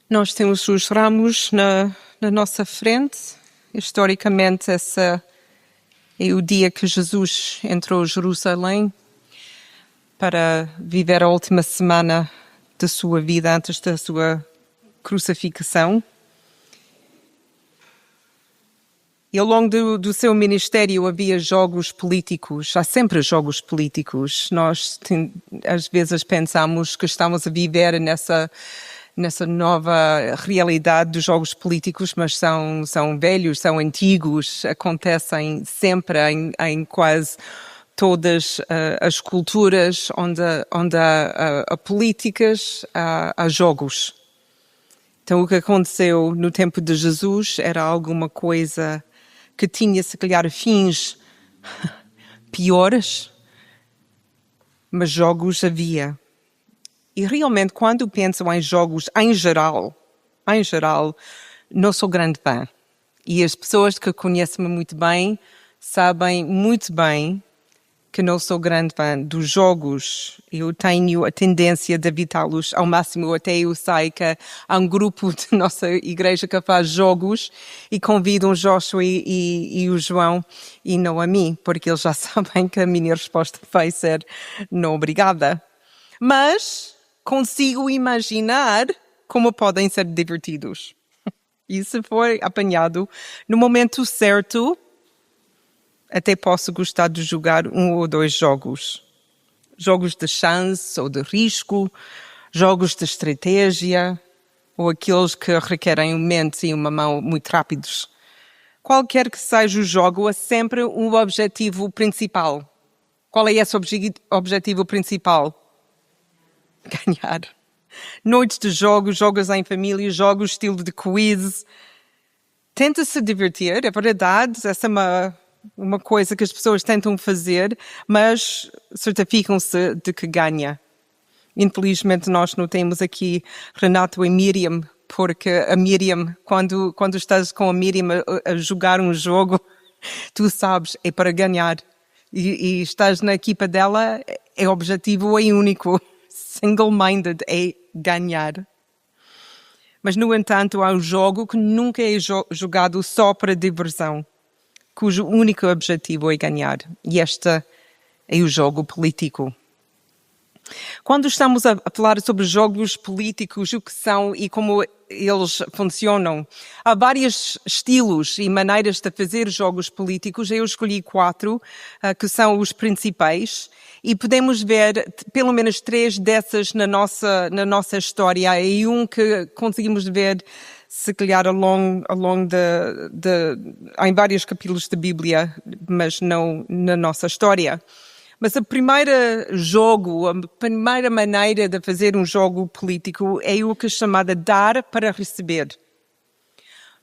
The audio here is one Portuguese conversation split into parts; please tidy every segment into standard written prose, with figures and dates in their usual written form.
Nós temos os ramos na nossa frente. Historicamente, esse é o dia que Jesus entrou em Jerusalém para viver a última semana da sua vida antes da sua crucificação. E ao longo do seu ministério havia jogos políticos, há sempre jogos políticos. Nós às vezes pensamos que estamos a viver nessa nova realidade dos jogos políticos, mas são velhos, são antigos, acontecem sempre em quase todas as culturas onde há políticas, há jogos. Então o que aconteceu no tempo de Jesus era alguma coisa que tinha, se calhar, fins piores, mas jogos havia. E realmente, quando penso em jogos em geral, não sou grande fã. E as pessoas que conhecem-me muito bem sabem muito bem que não sou grande fã dos jogos. Eu tenho a tendência de evitá-los ao máximo. Até eu sei que há um grupo de nossa igreja que faz jogos e convidam o Joshua e o João e não a mim, porque eles já sabem que a minha resposta vai ser não obrigada. Mas consigo imaginar como podem ser divertidos. E se for apanhado no momento certo, até posso gostar de jogar 1 ou 2 jogos. Jogos de chance ou de risco, jogos de estratégia, ou aqueles que requerem uma mente e uma mão muito rápidos. Qualquer que seja o jogo, há sempre um objetivo principal. Qual é esse objetivo principal? Ganhar. Noites de jogos, jogos em família, jogos estilo de quiz. Tenta se divertir, é verdade, essa é uma coisa que as pessoas tentam fazer, mas certificam-se de que ganha. Infelizmente nós não temos aqui Renato e Miriam, porque a Miriam, quando estás com a Miriam a jogar um jogo, tu sabes, é para ganhar. E estás na equipa dela, é objetivo e único. Single-minded é ganhar. Mas, no entanto, há um jogo que nunca é jogado só para diversão, cujo único objetivo é ganhar. E este é o jogo político. Quando estamos a falar sobre jogos políticos, o que são e como eles funcionam, há vários estilos e maneiras de fazer jogos políticos. Eu escolhi 4, que são os principais, e podemos ver pelo menos 3 dessas na nossa história, e um que conseguimos ver, se calhar, ao longo em vários capítulos da Bíblia, mas não na nossa história. Mas a primeira maneira de fazer um jogo político é o que é chamada dar para receber.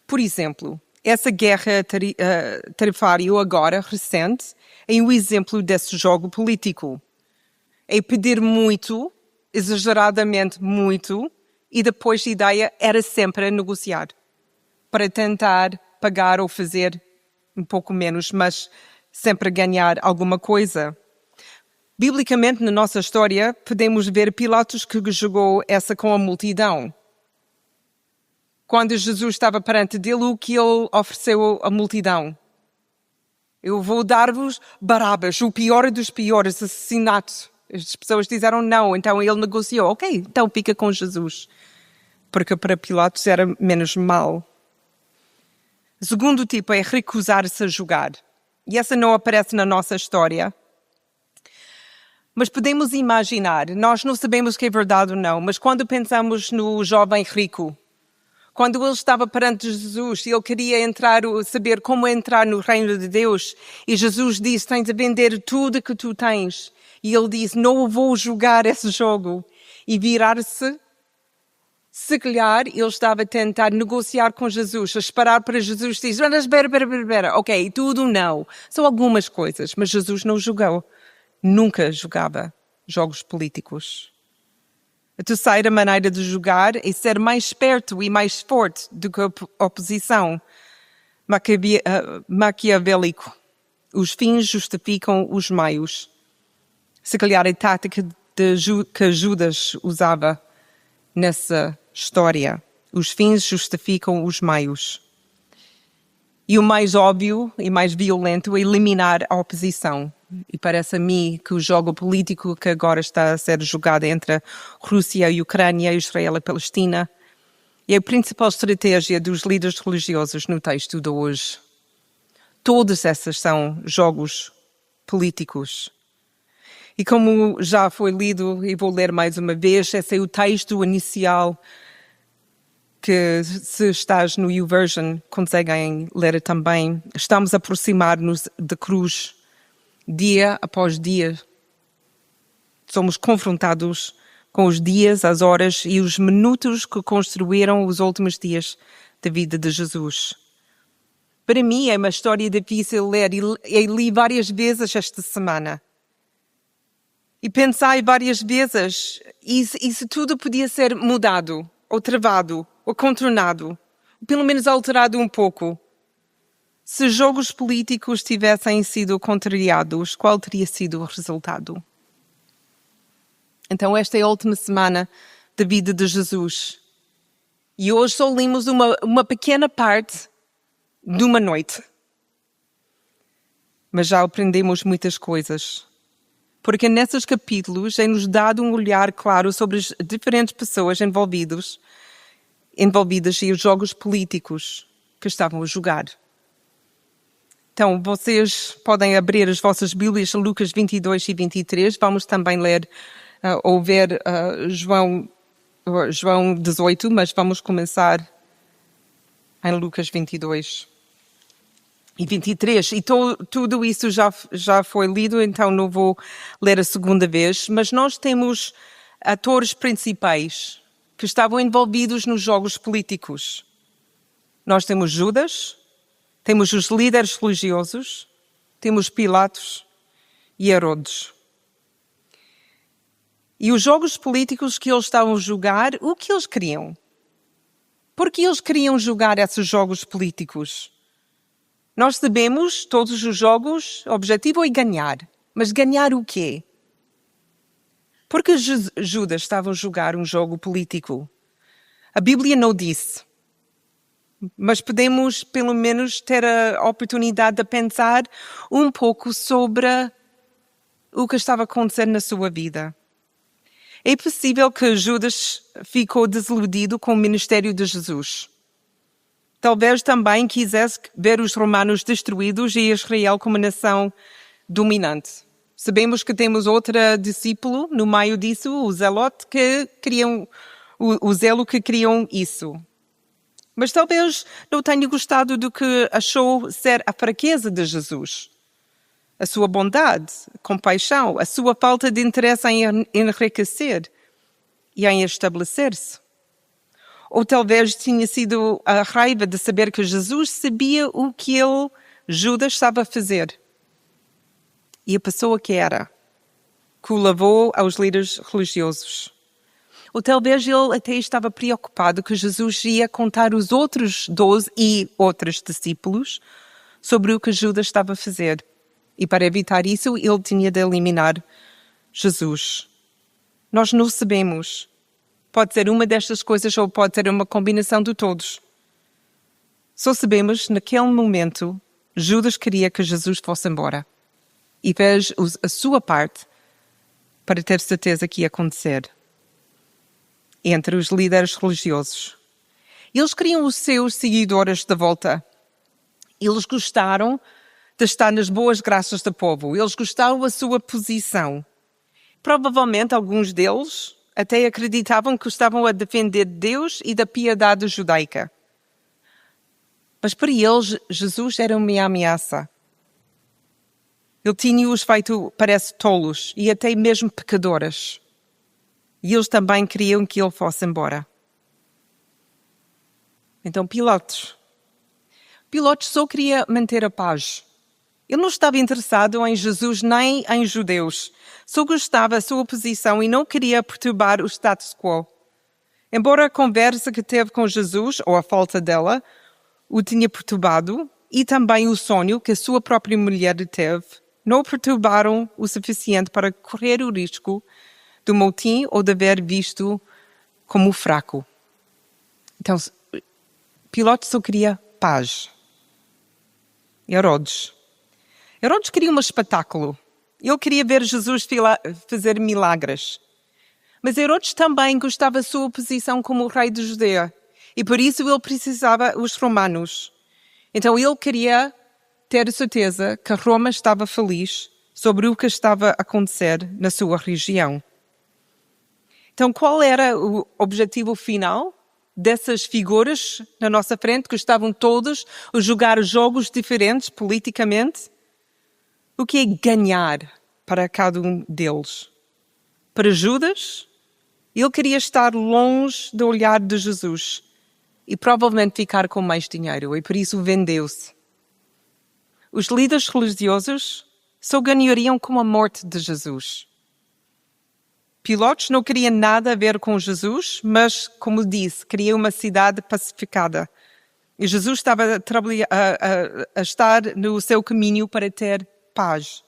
Por exemplo, essa guerra tarifária agora, recente, é um exemplo desse jogo político. É pedir muito, exageradamente muito, e depois a ideia era sempre negociar, para tentar pagar ou fazer um pouco menos, mas sempre ganhar alguma coisa. Biblicamente, na nossa história, podemos ver Pilatos que jogou essa com a multidão. Quando Jesus estava perante dele, o que ele ofereceu à multidão? Eu vou dar-vos Barabas, o pior dos piores, assassinato. As pessoas disseram não, então ele negociou. Ok, então fica com Jesus. Porque para Pilatos era menos mal. O segundo tipo é recusar-se a jogar. E essa não aparece na nossa história. Mas podemos imaginar, nós não sabemos que é verdade ou não, mas quando pensamos no jovem rico, quando ele estava perante Jesus e ele queria saber como entrar no reino de Deus, e Jesus disse, tens de vender tudo que tu tens. E ele disse, não vou jogar esse jogo. E virar-se, se calhar, ele estava a tentar negociar com Jesus, a esperar para Jesus dizer, espera, ok, tudo não. São algumas coisas, mas Jesus não jogou. Nunca jogava jogos políticos. A terceira maneira de jogar é ser mais esperto e mais forte do que a oposição. Maquiavélico. Os fins justificam os meios. Se calhar a tática que Judas usava nessa história. Os fins justificam os meios. E o mais óbvio e mais violento é eliminar a oposição. E parece a mim que o jogo político que agora está a ser jogado entre a Rússia e a Ucrânia, Israel e a Palestina, é a principal estratégia dos líderes religiosos no texto de hoje. Todas essas são jogos políticos. E como já foi lido, e vou ler mais uma vez, esse é o texto inicial que, se estás no YouVersion, conseguem ler também. Estamos a aproximar-nos da cruz, dia após dia. Somos confrontados com os dias, as horas e os minutos que construíram os últimos dias da vida de Jesus. Para mim é uma história difícil de ler e li várias vezes esta semana. E pensei várias vezes, e se tudo podia ser mudado, ou travado, ou contornado, pelo menos alterado um pouco. Se jogos políticos tivessem sido contrariados, qual teria sido o resultado? Então esta é a última semana da vida de Jesus. E hoje só lemos uma pequena parte de uma noite. Mas já aprendemos muitas coisas. Porque nesses capítulos é-nos dado um olhar claro sobre as diferentes pessoas envolvidas e os jogos políticos que estavam a jogar. Então, vocês podem abrir as vossas Bíblias a Lucas 22 e 23. Vamos também ler ou ver João 18, mas vamos começar em Lucas 22 e 23. E tudo isso já foi lido, então não vou ler a segunda vez. Mas nós temos atores principais que estavam envolvidos nos jogos políticos. Nós temos Judas, temos os líderes religiosos, temos Pilatos e Herodes. E os jogos políticos que eles estavam a jogar, o que eles queriam? Por que eles queriam jogar esses jogos políticos? Nós sabemos, todos os jogos, o objetivo é ganhar. Mas ganhar o quê? Porque Judas estava a jogar um jogo político? A Bíblia não disse. Mas podemos, pelo menos, ter a oportunidade de pensar um pouco sobre o que estava acontecendo na sua vida. É possível que Judas ficou desiludido com o ministério de Jesus. Talvez também quisesse ver os romanos destruídos e Israel como nação dominante. Sabemos que temos outro discípulo no meio disso, o Zelote, que queriam o zelo que queriam isso. Mas talvez não tenha gostado do que achou ser a fraqueza de Jesus. A sua bondade, a compaixão, a sua falta de interesse em enriquecer e em estabelecer-se. Ou talvez tinha sido a raiva de saber que Jesus sabia o que Judas, estava a fazer. E a pessoa que era, que o levou aos líderes religiosos. Ou talvez ele até estava preocupado que Jesus ia contar os outros 12 e outros discípulos sobre o que Judas estava a fazer. E para evitar isso, ele tinha de eliminar Jesus. Nós não sabemos. Pode ser uma destas coisas ou pode ser uma combinação de todos. Só sabemos, naquele momento, Judas queria que Jesus fosse embora. E fez a sua parte para ter certeza que ia acontecer. Entre os líderes religiosos. Eles queriam os seus seguidores de volta. Eles gostaram de estar nas boas graças do povo. Eles gostavam da sua posição. Provavelmente alguns deles até acreditavam que estavam a defender Deus e da piedade judaica. Mas para eles, Jesus era uma ameaça. Ele tinha-os feito, parece, tolos e até mesmo pecadores. E eles também queriam que ele fosse embora. Então Pilatos só queria manter a paz. Ele não estava interessado em Jesus nem em judeus. Só gostava da sua posição e não queria perturbar o status quo. Embora a conversa que teve com Jesus, ou a falta dela, o tinha perturbado, e também o sonho que a sua própria mulher teve, não o perturbaram o suficiente para correr o risco do motim ou de ver visto como fraco. Então, Pilatos só queria paz. Herodes queria um espetáculo. Ele queria ver Jesus fazer milagres. Mas Herodes também gostava da sua posição como rei de Judeia. E por isso ele precisava dos romanos. Então ele queria ter certeza que Roma estava feliz sobre o que estava a acontecer na sua região. Então qual era o objetivo final dessas figuras na nossa frente, que estavam todos a jogar jogos diferentes politicamente? O que é ganhar para cada um deles? Para Judas, ele queria estar longe do olhar de Jesus e provavelmente ficar com mais dinheiro, e por isso vendeu-se. Os líderes religiosos só ganhariam com a morte de Jesus. Pilatos não queria nada a ver com Jesus, mas, como disse, queria uma cidade pacificada. E Jesus estava a estar no seu caminho para ter paz.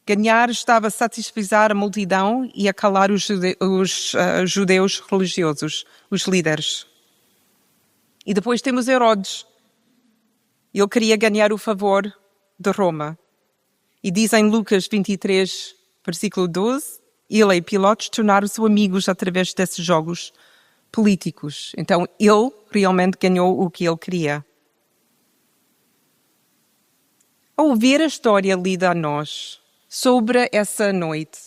Ganhar estava a satisfazer a multidão e a calar os judeus religiosos, os líderes. E depois temos Herodes. Ele queria ganhar o favor de Roma. E diz em Lucas 23, versículo 12, ele e Pilatos tornaram-se amigos através desses jogos políticos. Então, ele realmente ganhou o que ele queria. Ao ouvir a história lida a nós sobre essa noite,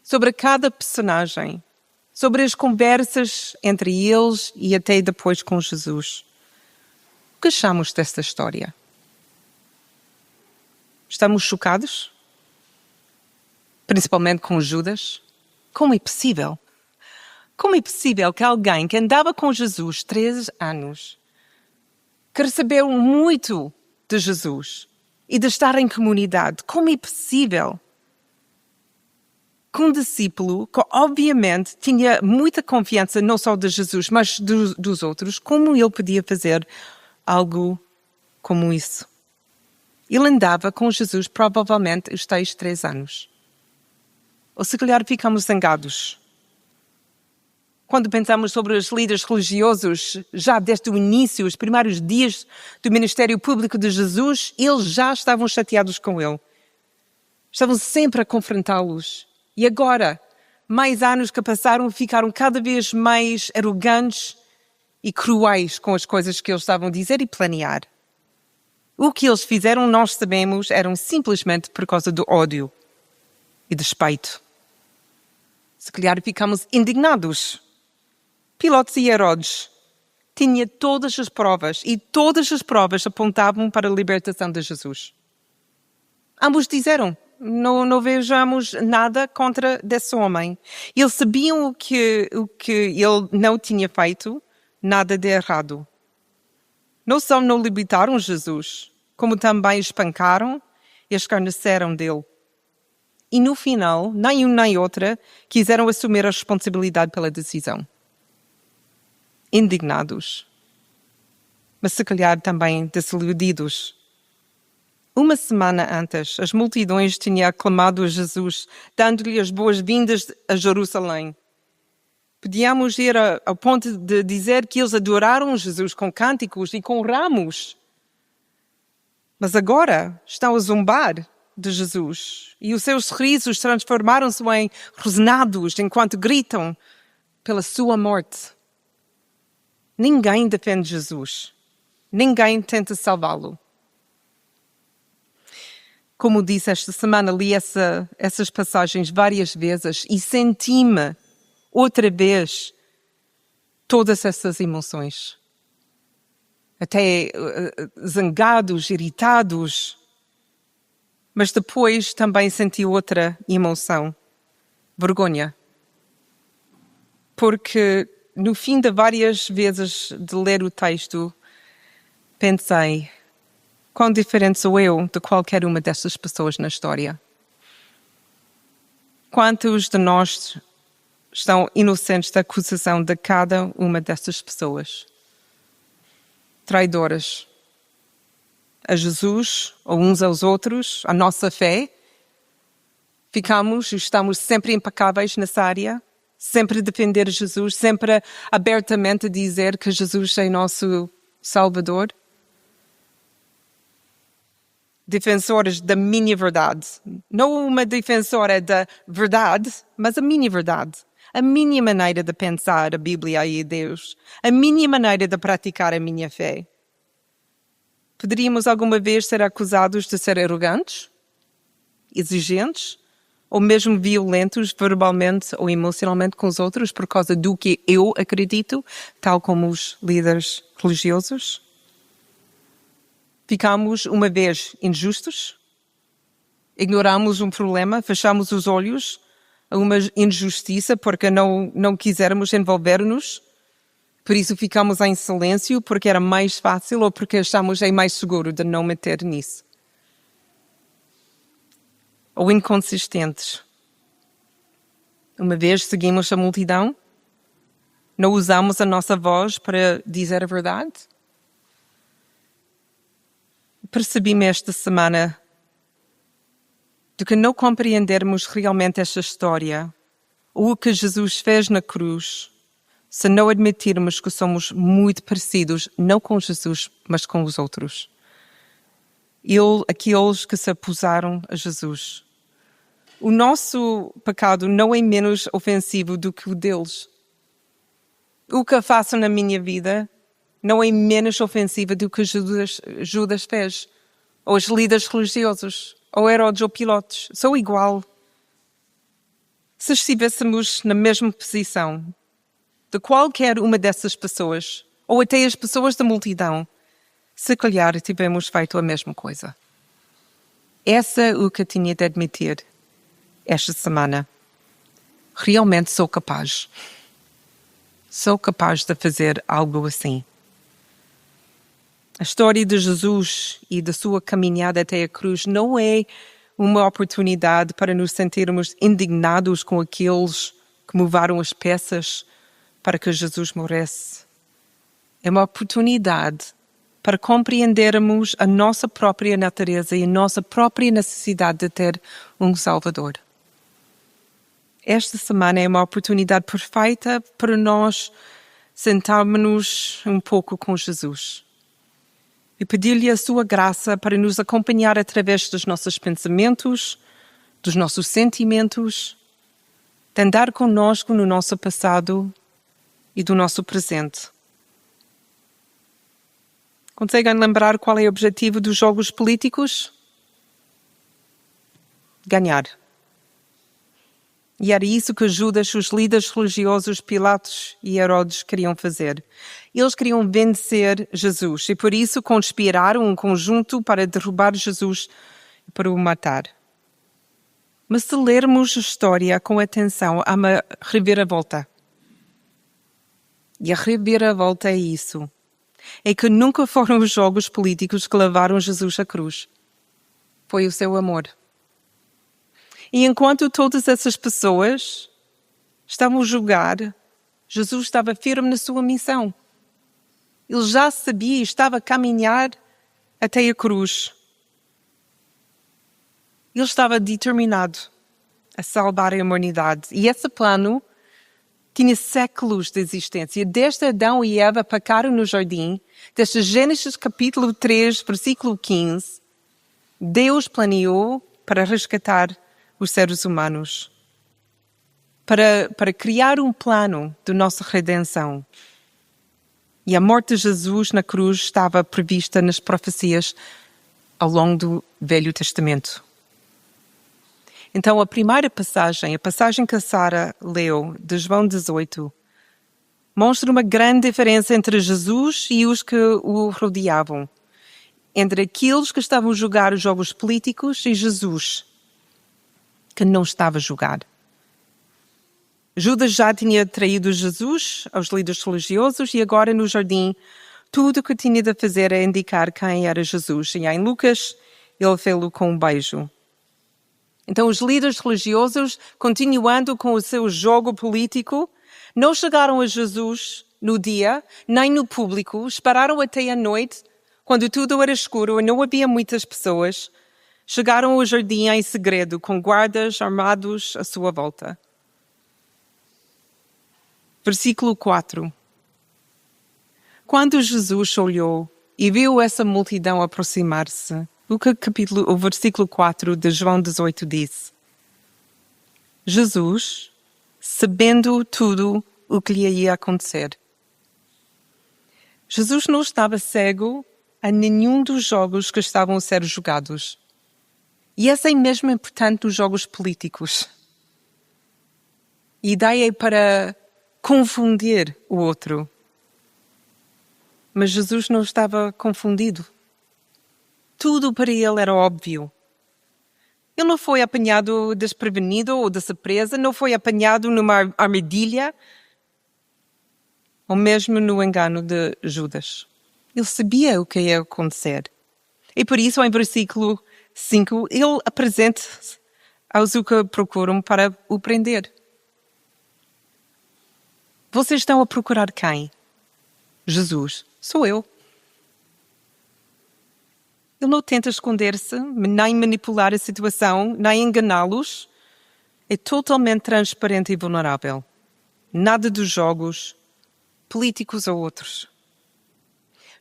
sobre cada personagem, sobre as conversas entre eles e até depois com Jesus, o que achamos desta história? Estamos chocados? Principalmente com Judas? Como é possível? Como é possível que alguém que andava com Jesus 3 anos, que recebeu muito de Jesus e de estar em comunidade, como é possível que um discípulo que obviamente tinha muita confiança não só de Jesus, mas dos outros, como ele podia fazer algo como isso? Ele andava com Jesus provavelmente os 3 anos. Ou se calhar ficamos zangados. Quando pensamos sobre os líderes religiosos, já desde o início, os primeiros dias do ministério público de Jesus, eles já estavam chateados com ele. Estavam sempre a confrontá-los. E agora, mais anos que passaram, ficaram cada vez mais arrogantes e cruéis com as coisas que eles estavam a dizer e planear. O que eles fizeram, nós sabemos, eram simplesmente por causa do ódio e despeito. Se calhar ficamos indignados. Pilatos e Herodes tinham todas as provas e todas as provas apontavam para a libertação de Jesus. Ambos disseram, não vejamos nada contra desse homem. Eles sabiam o que ele não tinha feito, nada de errado. Não só não libertaram Jesus, como também espancaram e escarneceram dele. E no final, nem um nem outra quiseram assumir a responsabilidade pela decisão. Indignados, mas se calhar também desiludidos. Uma semana antes, as multidões tinham aclamado a Jesus, dando-lhe as boas-vindas a Jerusalém. Podíamos ir ao ponto de dizer que eles adoraram Jesus com cânticos e com ramos. Mas agora estão a zombar de Jesus e os seus sorrisos transformaram-se em rosnados enquanto gritam pela sua morte. Ninguém defende Jesus. Ninguém tenta salvá-lo. Como disse, esta semana li essas passagens várias vezes e senti-me outra vez todas essas emoções. Até zangados, irritados. Mas depois também senti outra emoção. Vergonha. Porque no fim de várias vezes de ler o texto, pensei, quão diferente sou eu de qualquer uma dessas pessoas na história? Quantos de nós estão inocentes da acusação de cada uma dessas pessoas? Traidoras a Jesus, ou uns aos outros, a nossa fé. Estamos sempre impecáveis nessa área, sempre defender Jesus, sempre abertamente dizer que Jesus é nosso Salvador. Defensores da minha verdade. Não uma defensora da verdade, mas a minha verdade. A minha maneira de pensar a Bíblia e Deus. A minha maneira de praticar a minha fé. Poderíamos alguma vez ser acusados de ser arrogantes, exigentes, ou mesmo violentos verbalmente ou emocionalmente com os outros por causa do que eu acredito, tal como os líderes religiosos? Ficamos uma vez injustos? Ignoramos um problema? Fechamos os olhos a uma injustiça porque não quisermos envolver-nos? Por isso ficamos em silêncio porque era mais fácil ou porque achamos é mais seguro de não meter nisso? Ou inconsistentes? Uma vez seguimos a multidão? Não usamos a nossa voz para dizer a verdade? Percebi-me esta semana de que não compreendermos realmente esta história ou o que Jesus fez na cruz se não admitirmos que somos muito parecidos, não com Jesus, mas com os outros. Aqueles que se opuseram a Jesus. O nosso pecado não é menos ofensivo do que o deles. O que eu faço na minha vida não é menos ofensiva do que Judas fez, ou os líderes religiosos, ou Herodes ou Pilatos. Sou igual. Se estivéssemos na mesma posição de qualquer uma dessas pessoas, ou até as pessoas da multidão, se calhar tivemos feito a mesma coisa. Essa é o que eu tinha de admitir esta semana. Realmente sou capaz. Sou capaz de fazer algo assim. A história de Jesus e da sua caminhada até a cruz não é uma oportunidade para nos sentirmos indignados com aqueles que moveram as peças para que Jesus morresse. É uma oportunidade para compreendermos a nossa própria natureza e a nossa própria necessidade de ter um Salvador. Esta semana é uma oportunidade perfeita para nós sentarmos-nos um pouco com Jesus e pedir-lhe a sua graça para nos acompanhar através dos nossos pensamentos, dos nossos sentimentos, de andar conosco no nosso passado e do nosso presente. Conseguem lembrar qual é o objetivo dos jogos políticos? Ganhar. E era isso que Judas, os líderes religiosos, Pilatos e Herodes queriam fazer. Eles queriam vencer Jesus e por isso conspiraram em conjunto para derrubar Jesus e para o matar. Mas se lermos a história com atenção, há uma reviravolta. E a reviravolta é isso. É que nunca foram os jogos políticos que levaram Jesus à cruz. Foi o seu amor. E enquanto todas essas pessoas estavam a julgar, Jesus estava firme na sua missão. Ele já sabia, estava a caminhar até a cruz. Ele estava determinado a salvar a humanidade. E esse plano tinha séculos de existência. Desde Adão e Eva pecaram no jardim, desde Gênesis capítulo 3, versículo 15, Deus planeou para resgatar os seres humanos, para criar um plano de nossa redenção. E a morte de Jesus na cruz estava prevista nas profecias ao longo do Velho Testamento. Então, a primeira passagem, a passagem que a Sara leu, de João 18, mostra uma grande diferença entre Jesus e os que o rodeavam. Entre aqueles que estavam a jogar os jogos políticos e Jesus, que não estava a jogar. Judas já tinha traído Jesus aos líderes religiosos e agora no jardim tudo o que tinha de fazer é indicar quem era Jesus. E em Lucas ele fez-lo com um beijo. Então os líderes religiosos, continuando com o seu jogo político, não chegaram a Jesus no dia, nem no público, esperaram até a noite, quando tudo era escuro e não havia muitas pessoas. Chegaram ao jardim em segredo, com guardas armados à sua volta. Versículo 4. Quando Jesus olhou e viu essa multidão aproximar-se, o versículo 4 de João 18 diz: Jesus, sabendo tudo o que lhe ia acontecer. Jesus não estava cego a nenhum dos jogos que estavam a ser jogados. E essa é mesmo importante nos jogos políticos. A ideia é para confundir o outro. Mas Jesus não estava confundido. Tudo para ele era óbvio. Ele não foi apanhado desprevenido ou de surpresa, não foi apanhado numa armadilha ou mesmo no engano de Judas. Ele sabia o que ia acontecer. E por isso, em versículo 5, ele apresenta-se aos que procuram para o prender. Vocês estão a procurar quem? Jesus. Sou eu. Ele não tenta esconder-se, nem manipular a situação, nem enganá-los. É totalmente transparente e vulnerável. Nada dos jogos, políticos ou outros.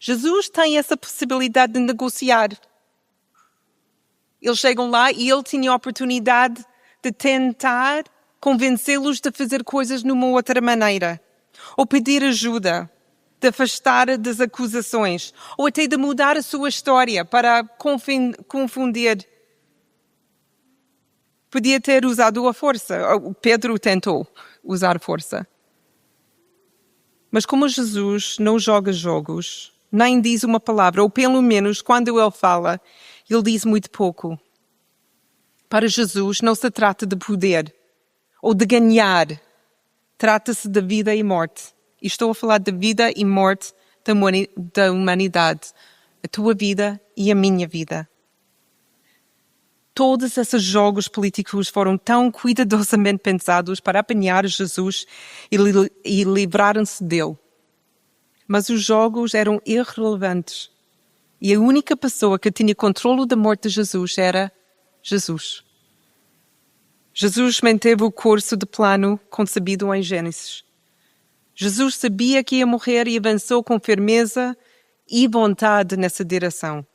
Jesus tem essa possibilidade de negociar. Eles chegam lá e ele tinha a oportunidade de tentar convencê-los de fazer coisas numa outra maneira. Ou pedir ajuda, de afastar das acusações, ou até de mudar a sua história para confundir. Podia ter usado a força. Pedro tentou usar força. Mas como Jesus não joga jogos, nem diz uma palavra, ou pelo menos quando ele fala, ele diz muito pouco. Para Jesus não se trata de poder ou de ganhar. Trata-se de vida e morte. E estou a falar de vida e morte da humanidade. A tua vida e a minha vida. Todos esses jogos políticos foram tão cuidadosamente pensados para apanhar Jesus e livrar-se dele. Mas os jogos eram irrelevantes. E a única pessoa que tinha controle da morte de Jesus era Jesus. Jesus manteve o curso de plano concebido em Gênesis. Jesus sabia que ia morrer e avançou com firmeza e vontade nessa direção.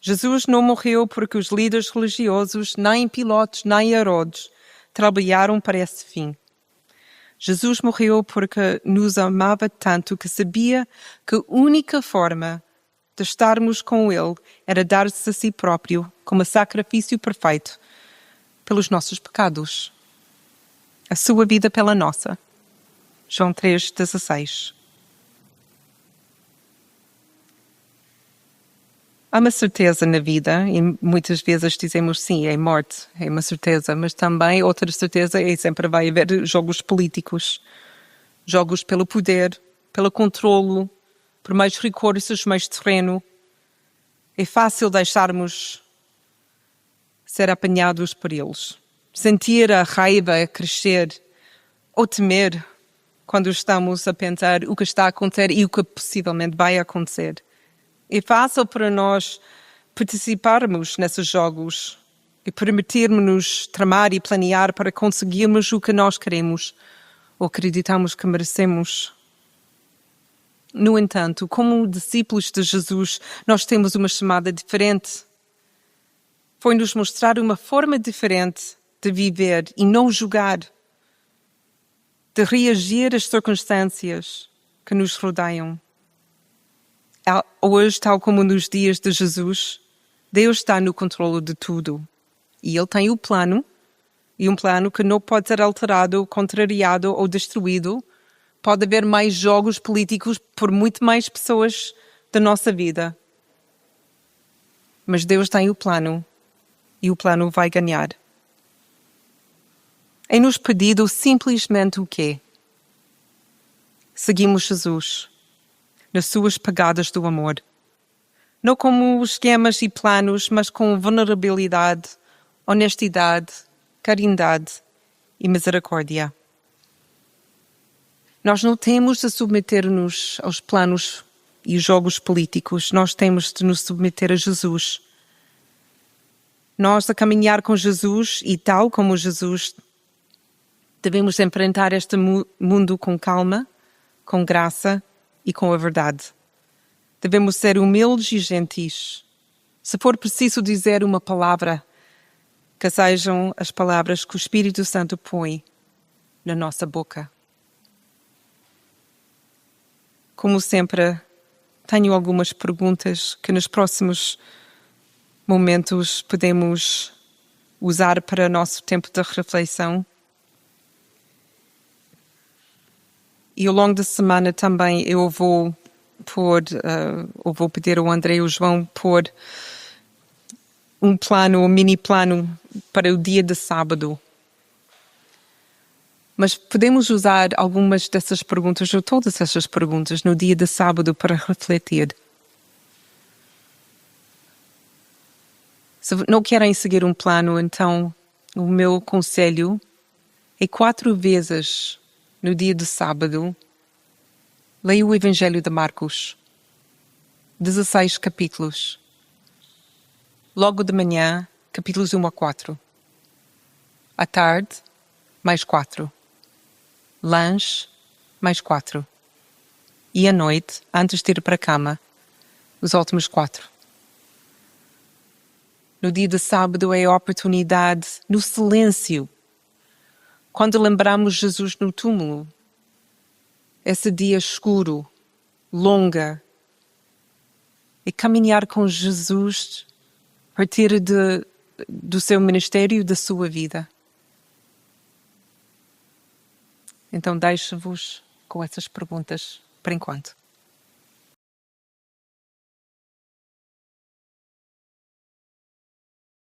Jesus não morreu porque os líderes religiosos, nem Pilatos, nem Herodes, trabalharam para esse fim. Jesus morreu porque nos amava tanto que sabia que a única forma de estarmos com Ele era dar-se a si próprio como sacrifício perfeito pelos nossos pecados. A sua vida pela nossa. João 3,16. Há uma certeza na vida, e muitas vezes dizemos sim, é morte, é uma certeza, mas também outra certeza é sempre vai haver jogos políticos, jogos pelo poder, pelo controlo, por mais recursos, mais terreno. É fácil deixarmos ser apanhados por eles, sentir a raiva a crescer ou temer quando estamos a pensar o que está a acontecer e o que possivelmente vai acontecer. É fácil para nós participarmos nesses jogos e permitirmos-nos tramar e planear para conseguirmos o que nós queremos ou acreditamos que merecemos. No entanto, como discípulos de Jesus, nós temos uma chamada diferente. Foi-nos mostrar uma forma diferente de viver e não julgar, de reagir às circunstâncias que nos rodeiam. Hoje, tal como nos dias de Jesus, Deus está no controle de tudo. E Ele tem o plano, e um plano que não pode ser alterado, contrariado ou destruído. Pode haver mais jogos políticos por muito mais pessoas da nossa vida. Mas Deus tem o plano, e o plano vai ganhar. É-nos pedido simplesmente o quê? Seguimos Jesus nas suas pegadas do amor. Não como esquemas e planos, mas com vulnerabilidade, honestidade, caridade e misericórdia. Nós não temos de submeter-nos aos planos e jogos políticos. Nós temos de nos submeter a Jesus. Nós a caminhar com Jesus e tal como Jesus Devemos enfrentar este mundo com calma, com graça e com a verdade. Devemos ser humildes e gentis. Se for preciso dizer uma palavra, que sejam as palavras que o Espírito Santo põe na nossa boca. Como sempre, tenho algumas perguntas que nos próximos momentos podemos usar para o nosso tempo de reflexão. E ao longo da semana também eu vou pedir ao André e ao João pôr um plano, um mini plano para o dia de sábado. Mas podemos usar algumas dessas perguntas, ou todas essas perguntas, no dia de sábado para refletir. Se não querem seguir um plano, então o meu conselho é 4 vezes no dia de sábado, leia o Evangelho de Marcos, 16 capítulos. Logo de manhã, capítulos 1 a 4. À tarde, mais 4. Lanche, mais 4. E à noite, antes de ir para a cama, os últimos 4. No dia de sábado é a oportunidade, no silêncio, quando lembramos Jesus no túmulo. Esse dia escuro, longa, é caminhar com Jesus a partir do seu ministério, da sua vida. Então deixo-vos com essas perguntas por enquanto.